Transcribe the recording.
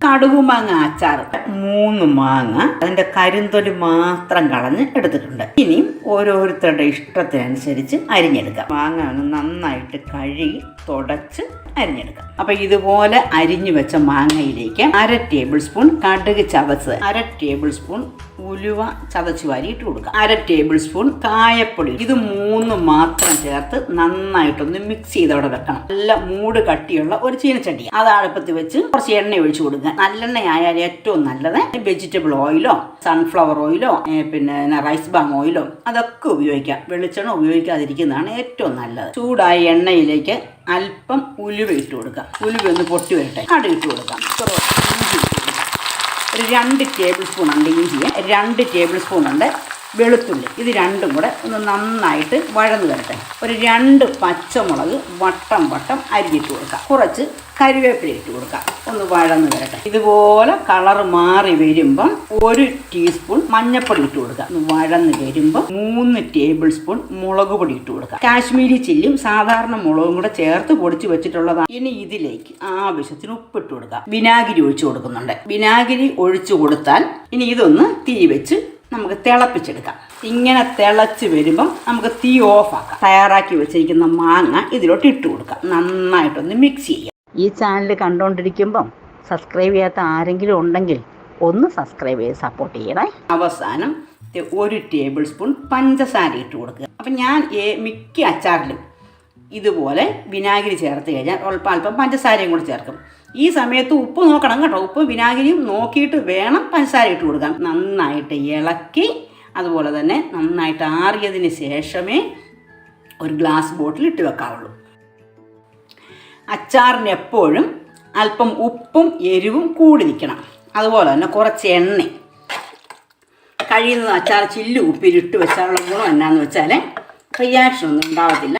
കടുകുമാങ്ങ അച്ചാർ 3 മാങ്ങ അതിൻ്റെ കരിന്തൊലി മാത്രം കളഞ്ഞ് എടുത്തിട്ടുണ്ട്. ഇനിയും ഓരോരുത്തരുടെ ഇഷ്ടത്തിനനുസരിച്ച് അരിഞ്ഞെടുക്കാം. മാങ്ങ നന്നായിട്ട് കഴുകി തുടച്ച് അരിഞ്ഞെടുക്കാം. അപ്പം ഇതുപോലെ അരിഞ്ഞു വെച്ച മാങ്ങയിലേക്ക് 1/2 ടേബിൾ സ്പൂൺ കടുക് ചതച്ച്, 1/2 ടേബിൾ സ്പൂൺ ഉലുവ ചതച്ച് വാരി ഇട്ട് കൊടുക്കുക, 1/2 ടേബിൾ സ്പൂൺ കായപ്പൊടി. ഇത് 3 മാത്രം ചേർത്ത് നന്നായിട്ടൊന്ന് മിക്സ് ചെയ്ത് അവിടെ വെക്കണം. നല്ല മൂട് കട്ടിയുള്ള ഒരു ചീനച്ചട്ടി അത് അടുപ്പത്ത് വെച്ച് കുറച്ച് എണ്ണ ഒഴിച്ചു കൊടുക്കുക. നല്ലെണ്ണ ആയാലും ഏറ്റവും നല്ലത്. വെജിറ്റബിൾ ഓയിലോ സൺഫ്ലവർ ഓയിലോ പിന്നെ റൈസ് ബാം ഓയിലോ അതൊക്കെ ഉപയോഗിക്കാം. വെളിച്ചെണ്ണ ഉപയോഗിക്കാതിരിക്കുന്നതാണ് ഏറ്റവും നല്ലത്. ചൂടായ എണ്ണയിലേക്ക് അല്പം ഉലുവ ഇട്ട് കൊടുക്കുക. ഉലുവ ഒന്ന് പൊട്ടി വരട്ടെ. കടുക് ഇട്ട് കൊടുക്കാം. ഒരു 2 ടേബിൾ സ്പൂൺ ഉണ്ട് ഇഞ്ചി, 2 ടേബിൾ സ്പൂൺ ഉണ്ട് വെളുത്തുള്ളി. ഇത് രണ്ടും കൂടെ ഒന്ന് നന്നായിട്ട് വഴന്നു വരട്ടെ. ഒരു 2 പച്ചമുളക് വട്ടം അരിഞ്ഞിട്ട് കൊടുക്കാം. കുറച്ച് കറിവേപ്പില ഇട്ട് കൊടുക്കാം. ഒന്ന് വഴന്നു വരട്ടെ. ഇതുപോലെ കളർ മാറി വരുമ്പം 1 ടീസ്പൂൺ മഞ്ഞൾപ്പൊടി ഇട്ട് കൊടുക്കുക. ഒന്ന് വഴന്ന് വരുമ്പം 3 ടേബിൾ സ്പൂൺ മുളക് പൊടി ഇട്ട് കൊടുക്കുക. കാശ്മീരി ചില്ലിയും സാധാരണ മുളകും കൂടെ ചേർത്ത് പൊടിച്ച് വെച്ചിട്ടുള്ളതാണ്. ഇനി ഇതിലേക്ക് ആവശ്യത്തിന് ഉപ്പിട്ട് കൊടുക്കുക. വിനാഗിരി ഒഴിച്ചു കൊടുക്കുന്നുണ്ട്. വിനാഗിരി ഒഴിച്ചു കൊടുത്താൽ ഇനി ഇതൊന്ന് തീ വെച്ച് നമുക്ക് തിളപ്പിച്ചെടുക്കാം. ഇങ്ങനെ തിളച്ച് വരുമ്പം നമുക്ക് തീ ഓഫാക്കാം. തയ്യാറാക്കി വെച്ചിരിക്കുന്ന മാങ്ങ ഇതിലോട്ട് ഇട്ട് കൊടുക്കാം. നന്നായിട്ടൊന്ന് മിക്സ് ചെയ്യാം. ഈ ചാനൽ കണ്ടുകൊണ്ടിരിക്കുമ്പം സബ്സ്ക്രൈബ് ചെയ്യാത്ത ആരെങ്കിലും ഉണ്ടെങ്കിൽ ഒന്ന് സബ്സ്ക്രൈബ് ചെയ്ത് സപ്പോർട്ട് ചെയ്യണേ. അവസാനം 1 ടേബിൾ സ്പൂൺ പഞ്ചസാര ഇട്ട് കൊടുക്കുക. അപ്പം ഞാൻ മിക്ക അച്ചാറിലും ഇതുപോലെ വിനാഗിരി ചേർത്ത് കഴിഞ്ഞാൽ അല്പം പഞ്ചസാരയും കൂടെ ചേർക്കും. ഈ സമയത്ത് ഉപ്പ് നോക്കണം കേട്ടോ. ഉപ്പ് വിനാഗിരിയും നോക്കിയിട്ട് വേണം പഞ്ചസാര ഇട്ട് കൊടുക്കാൻ. നന്നായിട്ട് ഇളക്കി അതുപോലെ തന്നെ നന്നായിട്ട് ആറിയതിന് ശേഷമേ ഒരു ഗ്ലാസ് ബോട്ടിൽ ഇട്ട് വെക്കാവുള്ളൂ. അച്ചാറിന് എപ്പോഴും അല്പം ഉപ്പും എരിവും കൂടി നിൽക്കണം. അതുപോലെ തന്നെ കുറച്ച് എണ്ണ. കഴിയുന്നത് അച്ചാർ ചില്ല് ഉപ്പിലിട്ട് വെച്ചാലുള്ള ഗുണം എന്നാന്ന് വെച്ചാൽ റിയാക്ഷൻ ഒന്നും ഉണ്ടാകത്തില്ല.